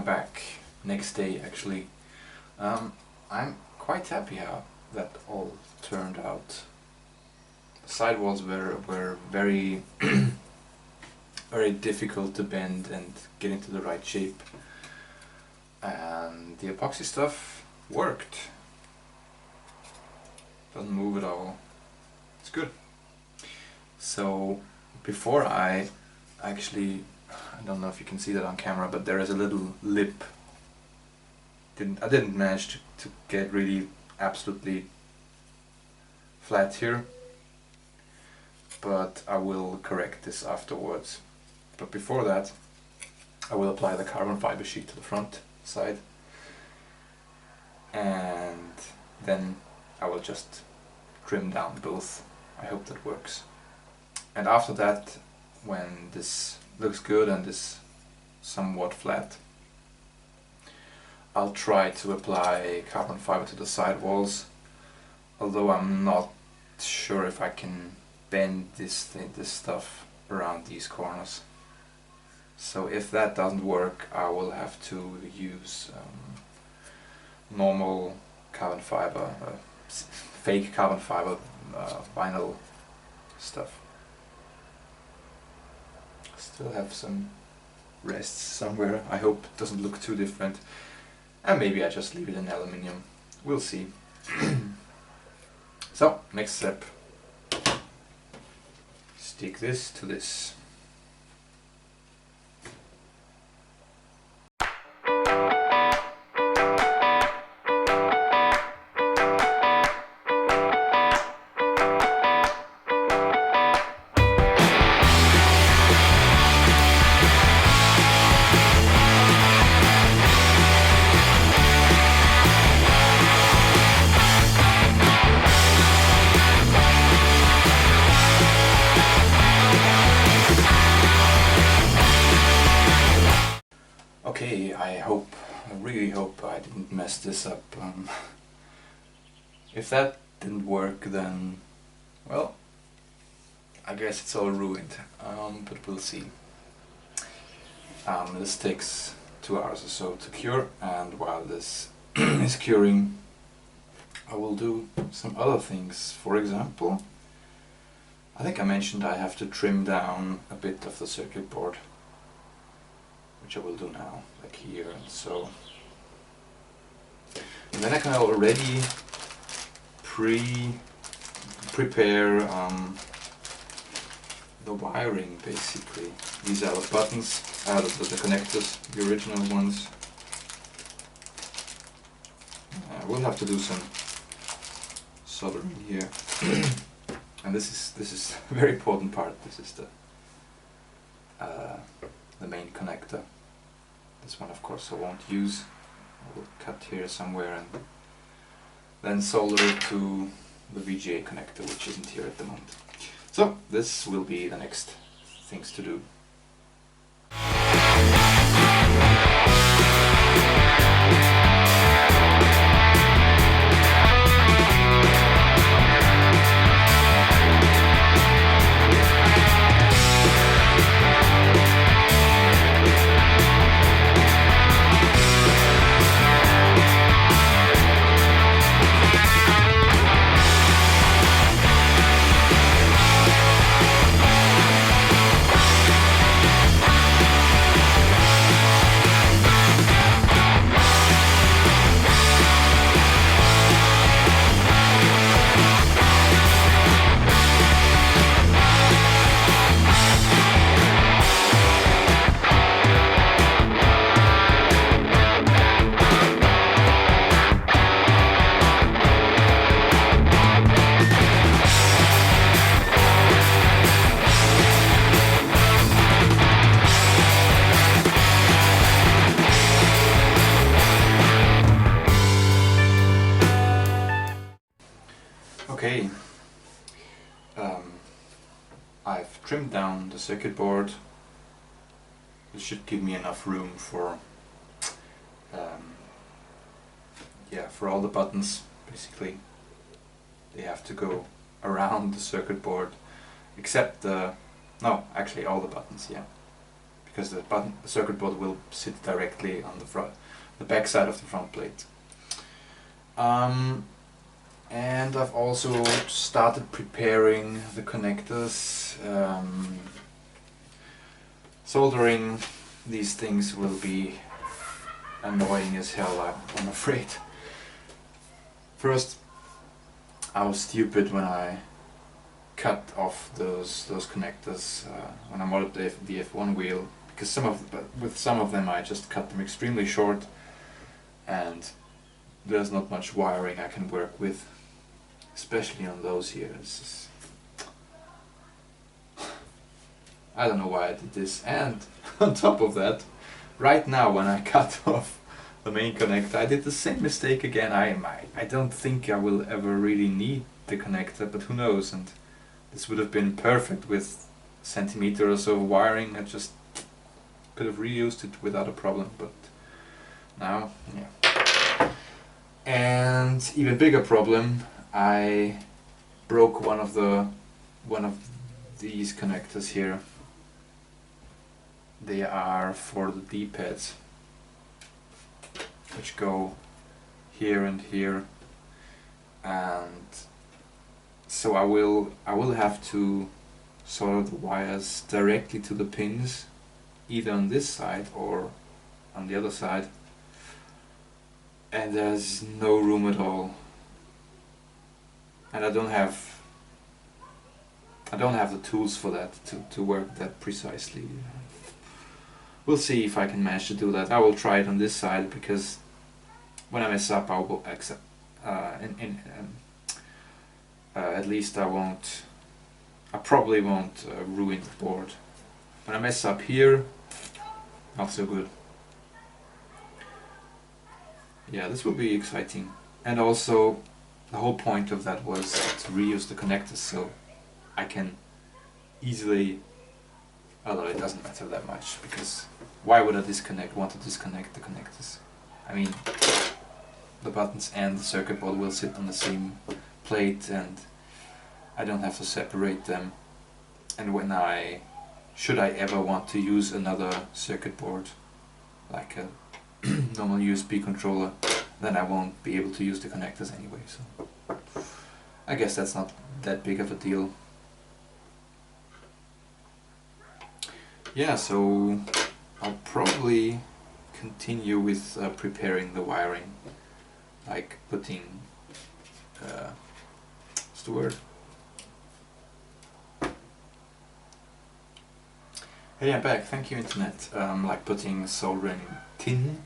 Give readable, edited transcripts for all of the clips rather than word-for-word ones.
I'm back next day actually. I'm quite happy how that all turned out. The sidewalls were very very difficult to bend and get into the right shape, and the epoxy stuff worked. Doesn't move at all. It's good. So before I don't know if you can see that on camera, but there is a little lip. I didn't manage to get really absolutely flat here, but I will correct this afterwards. But before that, I will apply the carbon fiber sheet to the front side, and then I will just trim down both. I hope that works. And after that, when this looks good and is somewhat flat, I'll try to apply carbon fiber to the sidewalls, although I'm not sure if I can bend this stuff around these corners. So if that doesn't work, I will have to use normal carbon fiber, fake carbon fiber vinyl stuff. Still have some rests somewhere. I hope it doesn't look too different. And maybe I just leave it in aluminium. We'll see. So, next step. Stick this to this. Okay, I really hope I didn't mess this up. If that didn't work, then, well, I guess it's all ruined, but we'll see. This takes 2 hours or so to cure, and while this is curing, I will do some other things. For example, I think I mentioned I have to trim down a bit of the circuit board, which I will do now, like here and so. And then I can already prepare the wiring, basically. These are the buttons, the connectors, the original ones. We'll have to do some soldering here. And this is a very important part. This is the main connector. This one, of course, I won't use. I will cut here somewhere and then solder it to the VGA connector, which isn't here at the moment. So this will be the next things to do. Okay, I've trimmed down the circuit board. It should give me enough room for for all the buttons. Basically, they have to go around the circuit board, except no, actually all the buttons, yeah, because the circuit board will sit directly on the back side of the front plate. And I've also started preparing the connectors. Soldering these things will be annoying as hell, I'm afraid. First, I was stupid when I cut off those connectors when I modded the F1 wheel, because with some of them I just cut them extremely short, and there's not much wiring I can work with, especially on those here. I don't know why I did this. And on top of that, right now when I cut off the main connector, I did the same mistake again. I don't think I will ever really need the connector, but who knows, and this would have been perfect with a centimeter or so of wiring. I just could have reused it without a problem, but now, yeah. And even bigger problem, I broke one of these connectors here. They are for the D-pads, which go here and here, and so I will have to solder the wires directly to the pins, either on this side or on the other side, and there's no room at all, and I don't have the tools for that to work that precisely. We'll see if I can manage to do that. I will try it on this side, because when I mess up I will accept at least I probably won't ruin the board. When I mess up here, not so good. Yeah, this will be exciting. And also, the whole point of that was to reuse the connectors, so I can easily, although it doesn't matter that much, because why would I want to disconnect the connectors? I mean, the buttons and the circuit board will sit on the same plate, and I don't have to separate them. And should I ever want to use another circuit board, like a normal USB controller, then I won't be able to use the connectors anyway, so I guess that's not that big of a deal. Yeah, so I'll probably continue with preparing the wiring, like putting, what's the word? Hey, I'm back, thank you internet. Like putting soldering tin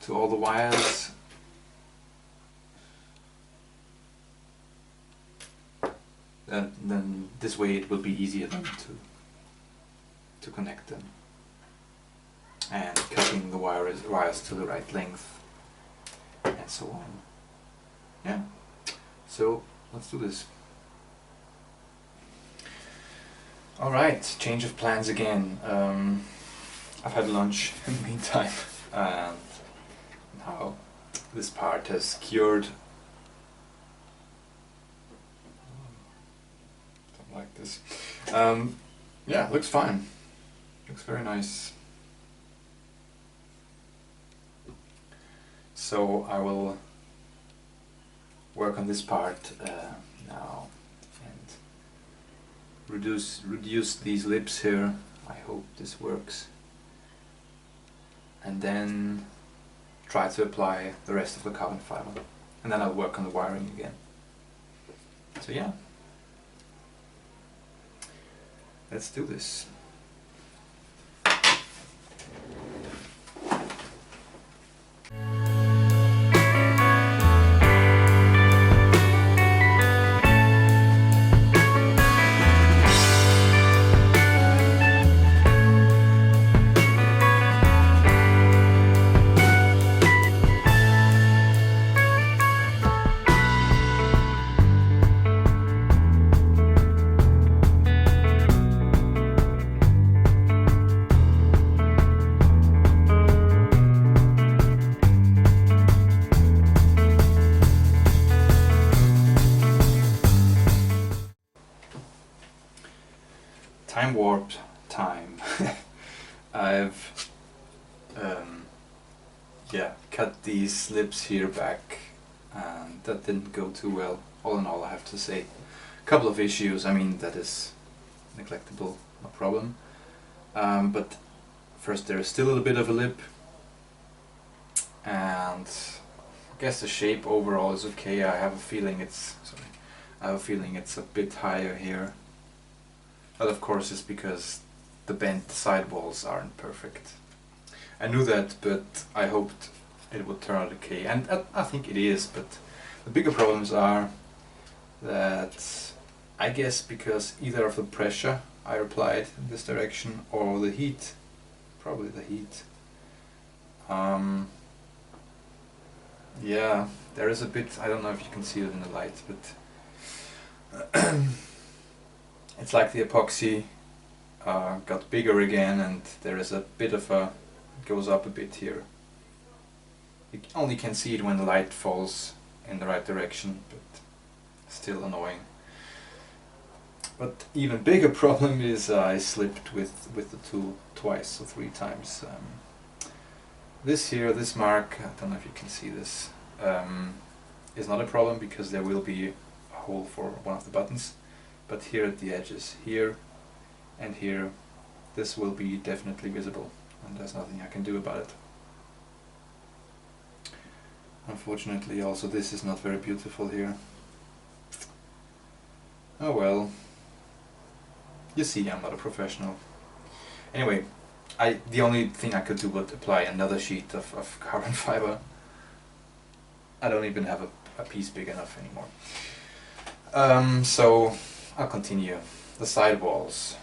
to all the wires. Then this way it will be easier then to connect them. And cutting the wires to the right length, and so on. Yeah, so let's do this. Alright, change of plans again. I've had lunch in the meantime, and now this part has cured. Don't like this. Yeah, looks fine. Looks very nice. So I will work on this part now and reduce these lips here. I hope this works. And then try to apply the rest of the carbon fiber. And then I'll work on the wiring again. So yeah. Let's do this. Time warp time. I've yeah, cut these slips here back, and that didn't go too well. All in all, I have to say, a couple of issues. I mean, that is neglectable, no problem. But first, there is still a little bit of a lip, and I guess the shape overall is okay. I have a feeling it's a bit higher here, but of course it's because the bent sidewalls aren't perfect. I knew that, but I hoped it would turn out okay, and I think it is. But the bigger problems are that, I guess, because either of the pressure I applied in this direction or the heat, probably the heat. Yeah, there is a bit, I don't know if you can see it in the light, but it's like the epoxy got bigger again, and there is a bit of a, it goes up a bit here. You only can see it when the light falls in the right direction, but still annoying. But even bigger problem is I slipped with the tool twice or 3 times. This here, this mark, I don't know if you can see this, is not a problem because there will be a hole for one of the buttons. But here at the edges, here and here, this will be definitely visible, and there's nothing I can do about it. Unfortunately, also this is not very beautiful here. Oh well. You see, I'm not a professional. Anyway, the only thing I could do was apply another sheet of carbon fiber. I don't even have a piece big enough anymore. So I'll continue. The sidewalls.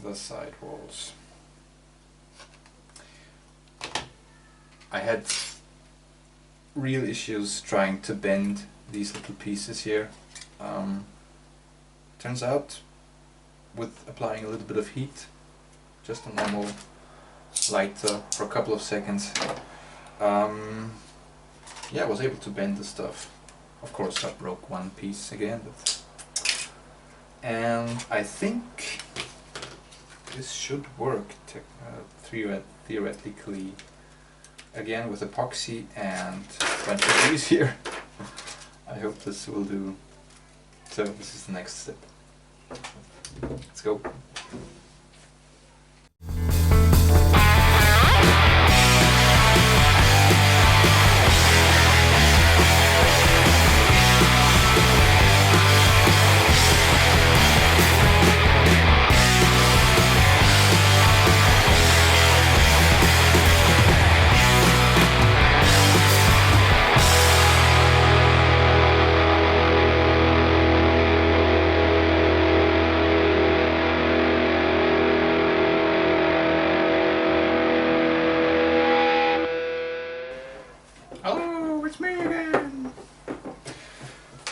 The sidewalls. I had real issues trying to bend these little pieces here. Turns out, with applying a little bit of heat, just a normal lighter for a couple of seconds, yeah, I was able to bend the stuff. Of course I broke one piece again, but and I think this should work theoretically, again with epoxy and a bunch of grease here. I hope this will do. So this is the next step. Let's go.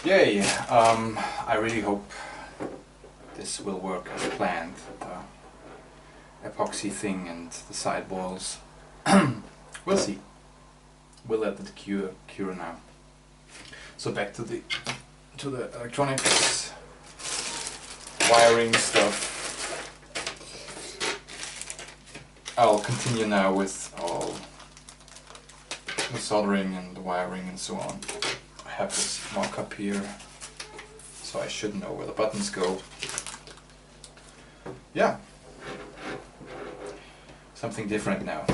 Yay! I really hope this will work as planned, the epoxy thing and the sidewalls. We'll see. We'll let it cure now. So back to the electronics, wiring stuff. I'll continue now with all the soldering and the wiring and so on. I have this mock-up here, so I should know where the buttons go. Yeah, something different now.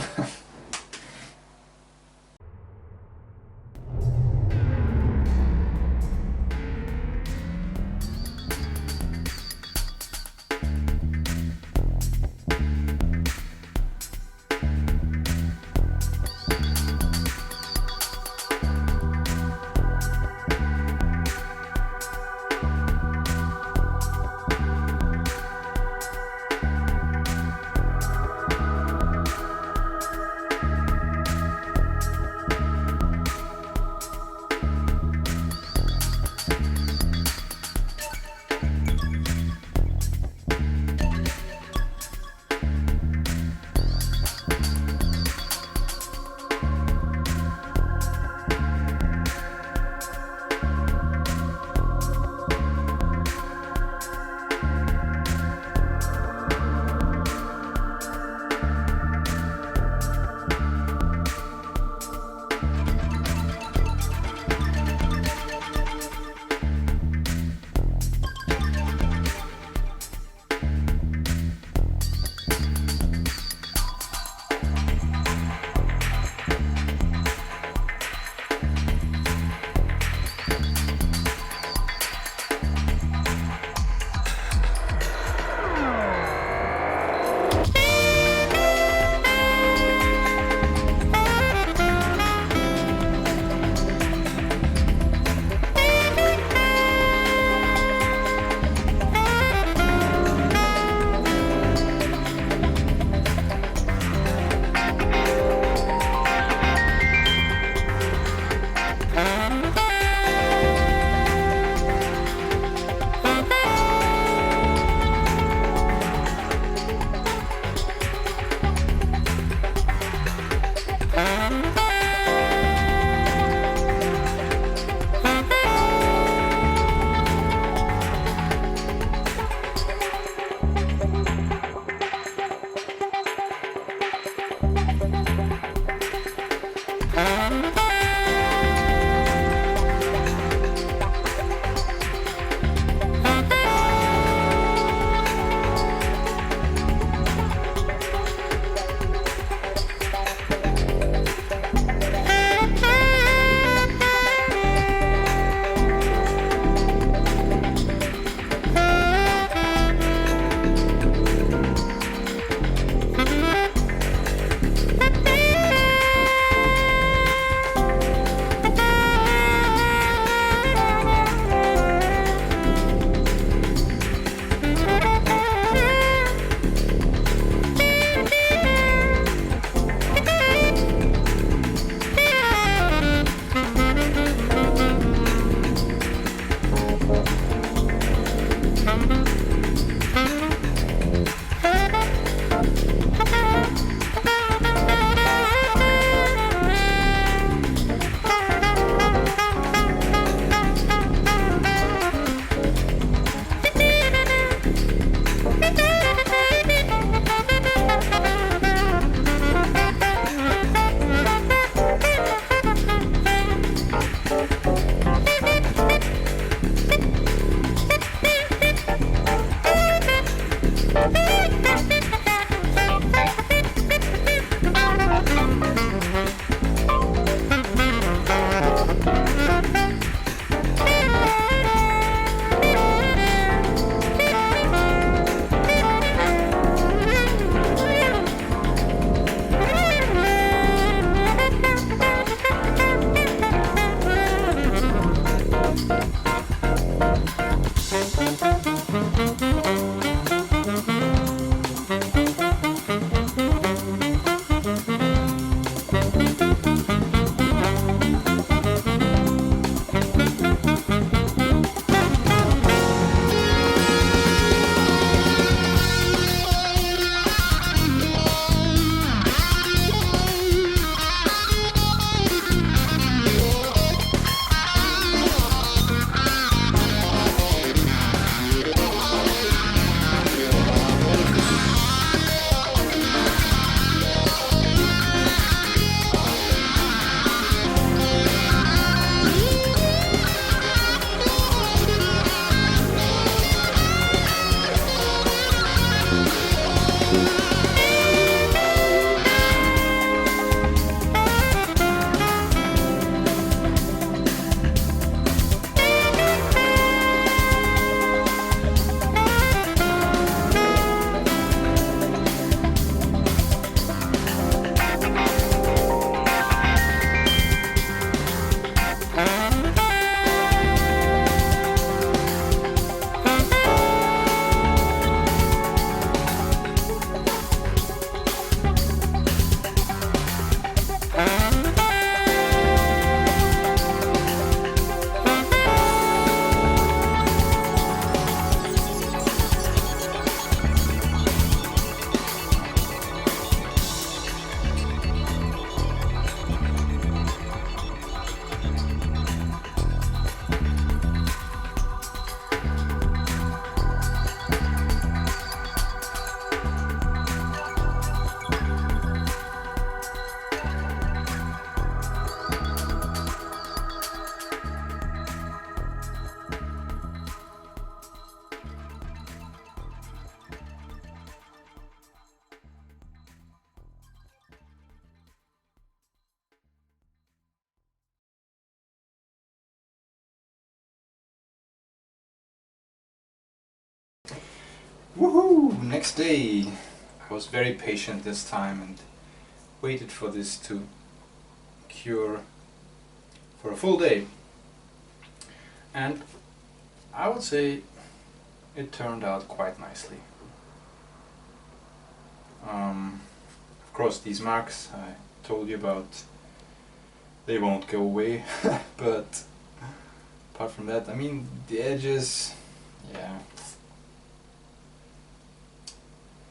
Woohoo! Next day! I was very patient this time and waited for this to cure for a full day. And I would say it turned out quite nicely. Of course, these marks I told you about, they won't go away, but apart from that, I mean, the edges, yeah,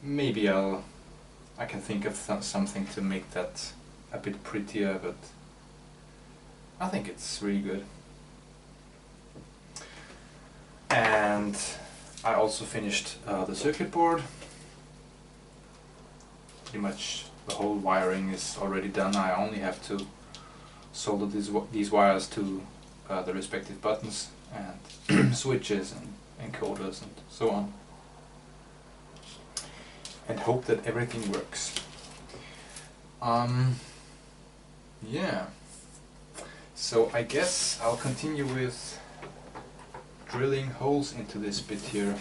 maybe I can think of something to make that a bit prettier, but I think it's really good. And I also finished the circuit board. Pretty much the whole wiring is already done. I only have to solder these wires to the respective buttons and switches and encoders and so on, and hope that everything works. Yeah, so I guess I'll continue with drilling holes into this bit here.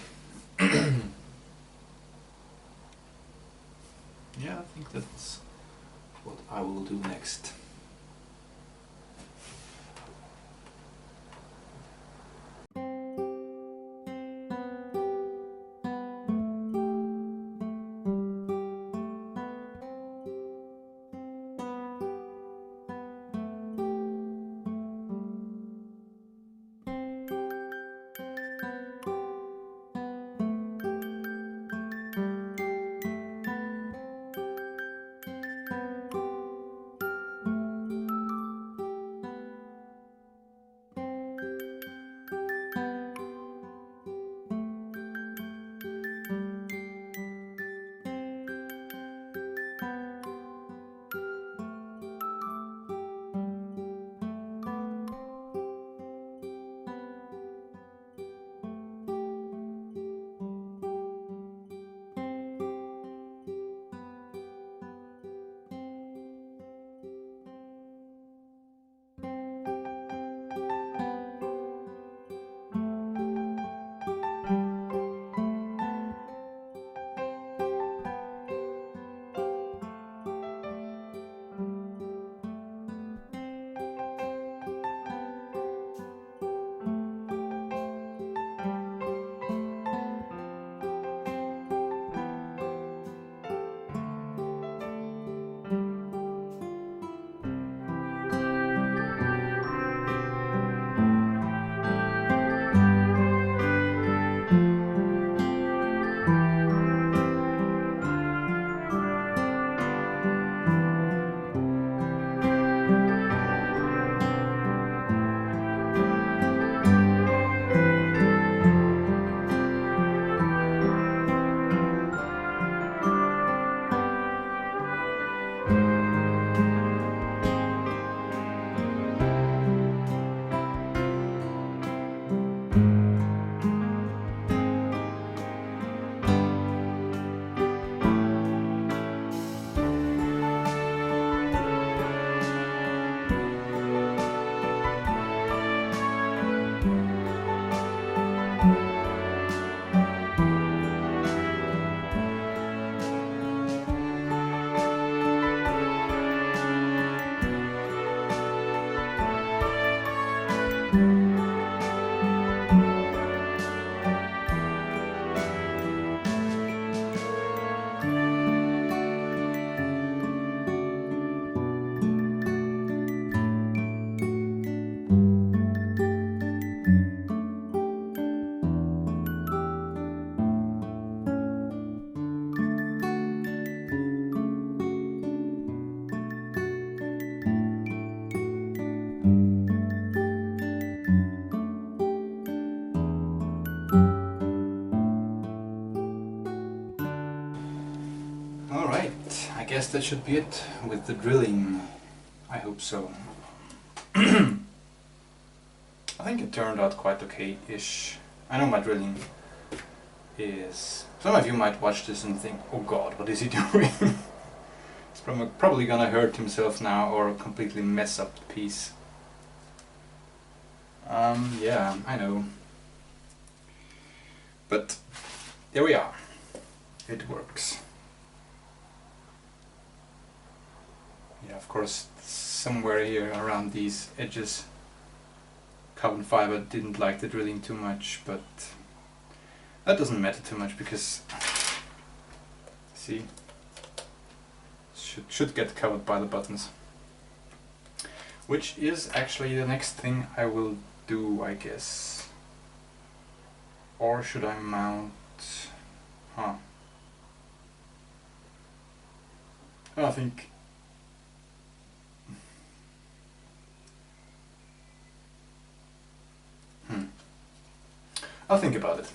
Yeah, I think that's what I will do next. I guess that should be it with the drilling. I hope so. I think it turned out quite okay-ish. I know my drilling is... Some of you might watch this and think, oh god, what is he doing? He's probably gonna hurt himself now or completely mess up the piece. Yeah, I know. But there we are. it works. Yeah, of course, somewhere here around these edges carbon fiber didn't like the drilling too much, but that doesn't matter too much because, see, should get covered by the buttons. Which is actually the next thing I will do, I guess. Or should I mount... Huh. I think... I'll think about it.